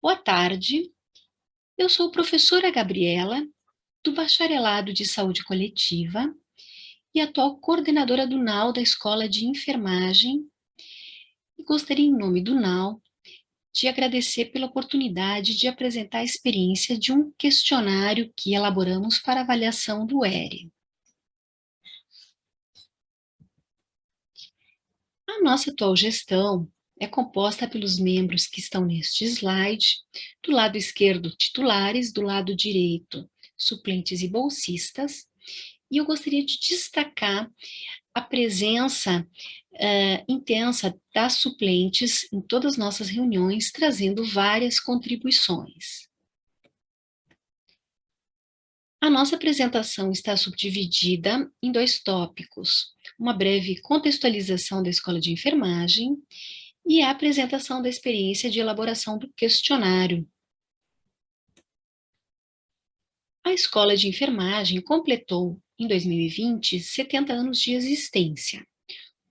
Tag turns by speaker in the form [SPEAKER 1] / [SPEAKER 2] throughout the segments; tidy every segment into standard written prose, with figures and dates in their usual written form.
[SPEAKER 1] Boa tarde, eu sou professora Gabriela, do Bacharelado de Saúde Coletiva e atual coordenadora do NAU da Escola de Enfermagem, e gostaria, em nome do NAU, de agradecer pela oportunidade de apresentar a experiência de um questionário que elaboramos para avaliação do ERE. A nossa atual gestão é composta pelos membros que estão neste slide, do lado esquerdo, titulares, do lado direito, suplentes e bolsistas, e eu gostaria de destacar a presença intensa das suplentes em todas as nossas reuniões, trazendo várias contribuições. A nossa apresentação está subdividida em dois tópicos: uma breve contextualização da Escola de Enfermagem e a apresentação da experiência de elaboração do questionário. A Escola de Enfermagem completou, em 2020, 70 anos de existência.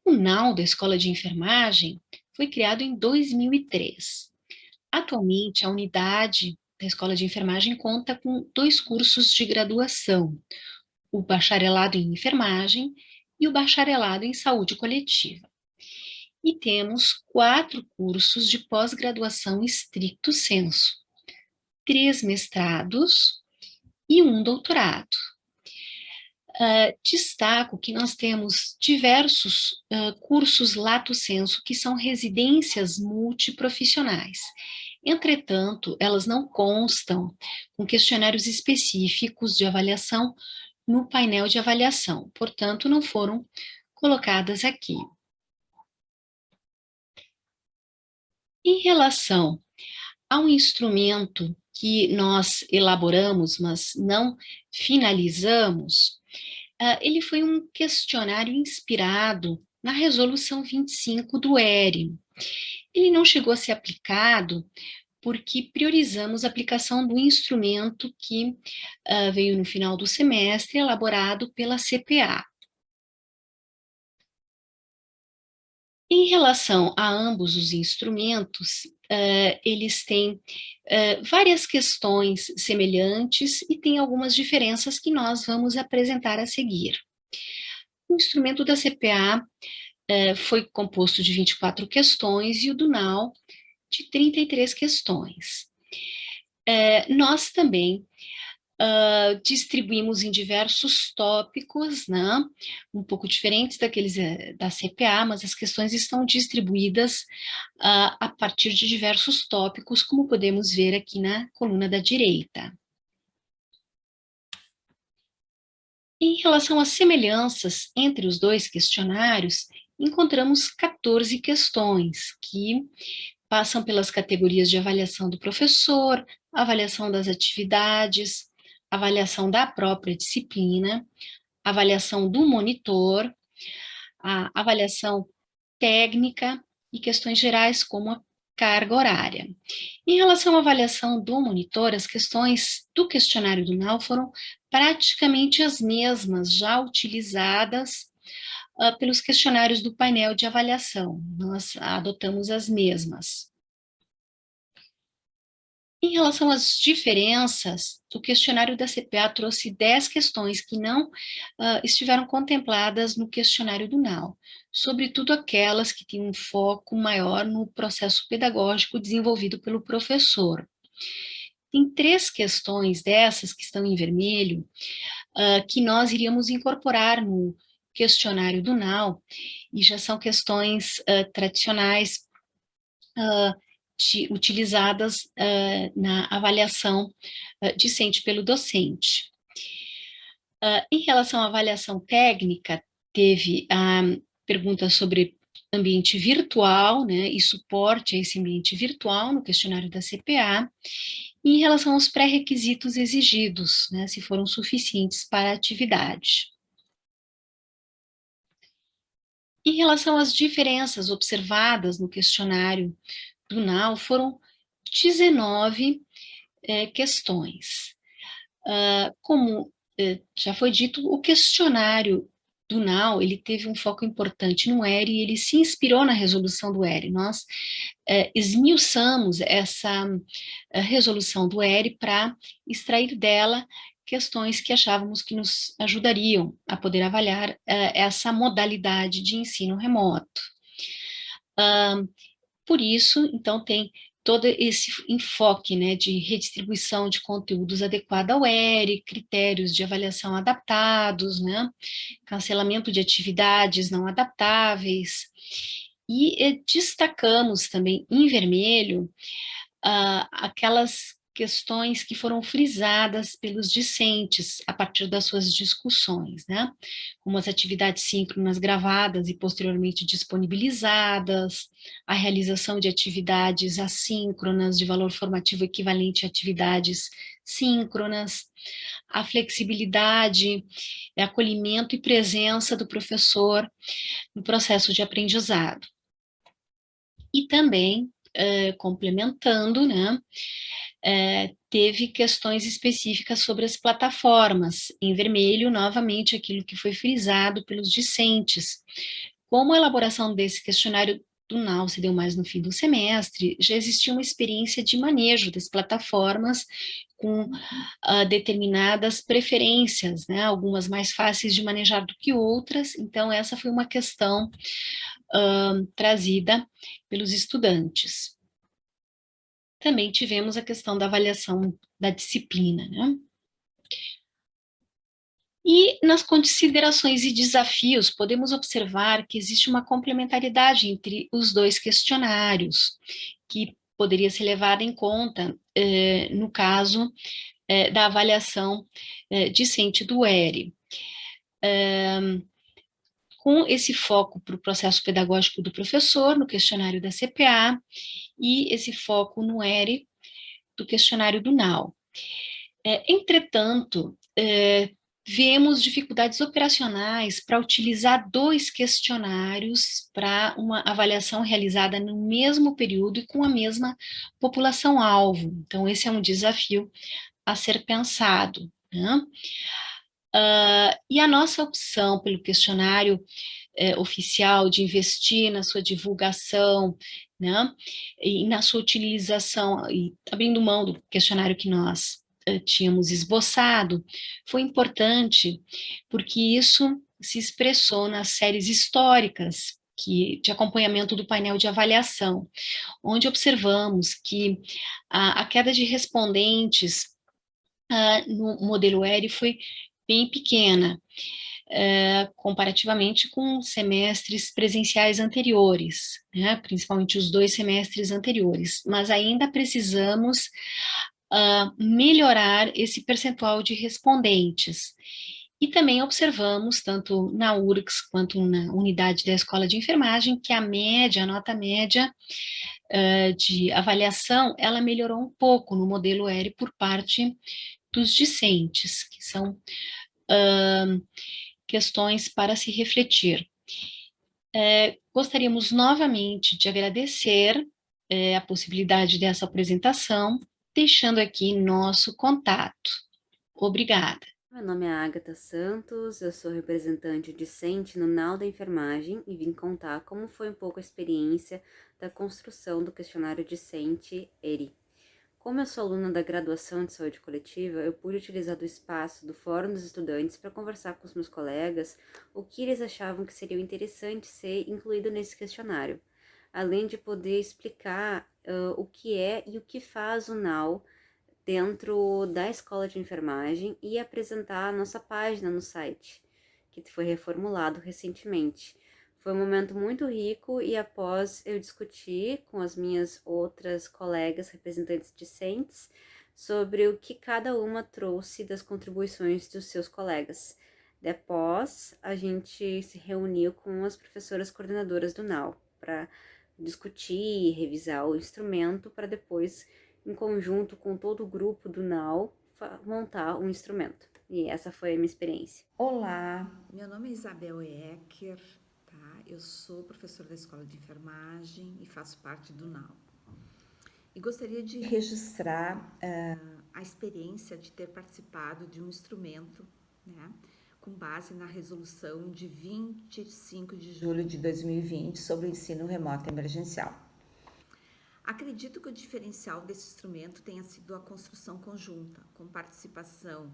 [SPEAKER 1] O NAU da Escola de Enfermagem foi criado em 2003. Atualmente, a unidade da Escola de Enfermagem conta com 2 cursos de graduação: o Bacharelado em Enfermagem e o Bacharelado em Saúde Coletiva. E temos 4 cursos de pós-graduação stricto sensu, 3 mestrados e 1 doutorado. Destaco que nós temos diversos cursos lato sensu, que são residências multiprofissionais. Entretanto, elas não constam com questionários específicos de avaliação no painel de avaliação, portanto, não foram colocadas aqui. Em relação ao instrumento que nós elaboramos, mas não finalizamos, ele foi um questionário inspirado na Resolução 25 do ERE. Ele não chegou a ser aplicado porque priorizamos a aplicação do instrumento que veio no final do semestre, elaborado pela CPA. Em relação a ambos os instrumentos, eles têm várias questões semelhantes e têm algumas diferenças que nós vamos apresentar a seguir. O instrumento da CPA foi composto de 24 questões e o do NAU de 33 questões. Nós também distribuímos em diversos tópicos, né, um pouco diferentes daqueles da CPA, mas as questões estão distribuídas a partir de diversos tópicos, como podemos ver aqui na coluna da direita. Em relação às semelhanças entre os dois questionários, encontramos 14 questões que passam pelas categorias de avaliação do professor, avaliação das atividades, avaliação da própria disciplina, avaliação do monitor, a avaliação técnica e questões gerais como a carga horária. Em relação à avaliação do monitor, as questões do questionário do NAU foram praticamente as mesmas já utilizadas pelos questionários do painel de avaliação. Nós adotamos as mesmas. Em relação às diferenças, o questionário da CPA trouxe 10 questões que não estiveram contempladas no questionário do NAU, sobretudo aquelas que têm um foco maior no processo pedagógico desenvolvido pelo professor. Tem 3 questões dessas que estão em vermelho, que nós iríamos incorporar no questionário do NAU, e já são questões tradicionais utilizadas na avaliação discente pelo docente. Em relação à avaliação técnica, teve a pergunta sobre ambiente virtual, né, e suporte a esse ambiente virtual no questionário da CPA, e em relação aos pré-requisitos exigidos, né, se foram suficientes para a atividade. Em relação às diferenças observadas no questionário do NAU, foram 19 questões. Como já foi dito, o questionário do NAU, ele teve um foco importante no ERE e ele se inspirou na resolução do ERE. Nós esmiuçamos essa resolução do ERE para extrair dela questões que achávamos que nos ajudariam a poder avaliar essa modalidade de ensino remoto. Por isso, então, tem todo esse enfoque, né, de redistribuição de conteúdos adequado ao ERE, critérios de avaliação adaptados, né, cancelamento de atividades não adaptáveis, e destacamos também em vermelho aquelas questões que foram frisadas pelos discentes a partir das suas discussões, né? Como as atividades síncronas gravadas e posteriormente disponibilizadas, a realização de atividades assíncronas de valor formativo equivalente a atividades síncronas, a flexibilidade, acolhimento e presença do professor no processo de aprendizado. E também, complementando, né, teve questões específicas sobre as plataformas, em vermelho, novamente, aquilo que foi frisado pelos discentes. Como a elaboração desse questionário do NAU se deu mais no fim do semestre, já existia uma experiência de manejo das plataformas com determinadas preferências, né, algumas mais fáceis de manejar do que outras, então essa foi uma questão trazida pelos estudantes. Também tivemos a questão da avaliação da disciplina, né? E nas considerações e desafios, podemos observar que existe uma complementaridade entre os dois questionários, que poderia ser levada em conta no caso da avaliação discente do ERE. Com esse foco para o processo pedagógico do professor, no questionário da CPA, e esse foco no ERE, do questionário do NAU. Entretanto, vemos dificuldades operacionais para utilizar dois questionários para uma avaliação realizada no mesmo período e com a mesma população-alvo. Então, esse é um desafio a ser pensado, né? E a nossa opção pelo questionário oficial de investir na sua divulgação, né, e na sua utilização, e abrindo mão do questionário que nós tínhamos esboçado, foi importante porque isso se expressou nas séries históricas de acompanhamento do painel de avaliação, onde observamos que a queda de respondentes no modelo ERE foi bem pequena, comparativamente com semestres presenciais anteriores, né, principalmente os 2 semestres anteriores, mas ainda precisamos melhorar esse percentual de respondentes. E também observamos, tanto na URGS quanto na unidade da Escola de Enfermagem, que a nota média de avaliação, ela melhorou um pouco no modelo ERE por parte dos discentes, que são questões para se refletir. Gostaríamos novamente de agradecer a possibilidade dessa apresentação, deixando aqui nosso contato. Obrigada.
[SPEAKER 2] Meu nome é Agatha Santos, eu sou representante discente no NAU da Enfermagem e vim contar como foi um pouco a experiência da construção do questionário discente ERI. Como eu sou aluna da graduação de saúde coletiva, eu pude utilizar do espaço do Fórum dos Estudantes para conversar com os meus colegas o que eles achavam que seria interessante ser incluído nesse questionário, além de poder explicar o que é e o que faz o NAU dentro da escola de enfermagem e apresentar a nossa página no site, que foi reformulado recentemente. Foi um momento muito rico e após eu discutir com as minhas outras colegas representantes discentes sobre o que cada uma trouxe das contribuições dos seus colegas. Depois, a gente se reuniu com as professoras coordenadoras do NAU para discutir e revisar o instrumento para depois, em conjunto com todo o grupo do NAU, montar um instrumento. E essa foi a minha experiência.
[SPEAKER 3] Olá, meu nome é Isabel Ecker, tá? Eu sou professora da Escola de Enfermagem e faço parte do NAU. E gostaria de registrar a experiência de ter participado de um instrumento, né? com base na resolução de 25 de julho de 2020 sobre o ensino remoto emergencial. Acredito que o diferencial desse instrumento tenha sido a construção conjunta, com participação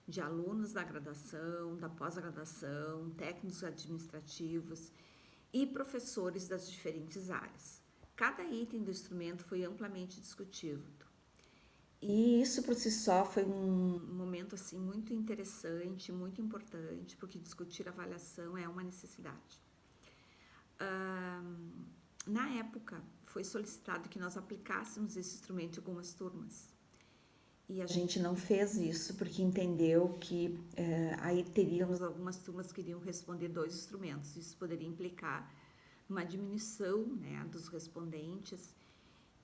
[SPEAKER 3] de alunos da graduação, da pós-graduação, técnicos administrativos e professores das diferentes áreas. Cada item do instrumento foi amplamente discutido. E isso por si só foi um momento assim muito interessante, muito importante, porque discutir avaliação é uma necessidade. Na época, foi solicitado que nós aplicássemos esse instrumento em algumas turmas. E a gente não fez isso porque entendeu que aí teríamos algumas turmas que iriam responder 2 instrumentos. Isso poderia implicar uma diminuição, né, dos respondentes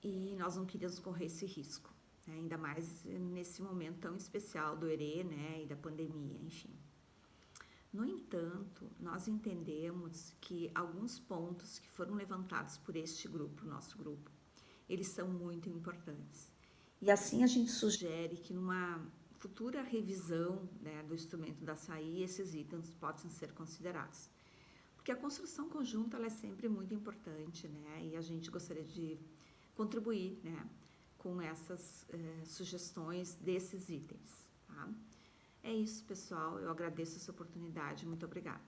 [SPEAKER 3] e nós não queríamos correr esse risco, né, ainda mais nesse momento tão especial do ERE, né, e da pandemia, enfim. No entanto, nós entendemos que alguns pontos que foram levantados por este grupo, nosso grupo, eles são muito importantes. E assim a gente sugere que numa futura revisão, né, do instrumento da SAI, esses itens possam ser considerados. Porque a construção conjunta ela é sempre muito importante, né, e a gente gostaria de contribuir, né, com essas sugestões desses itens, tá? É isso, pessoal. Eu agradeço essa oportunidade. Muito obrigada.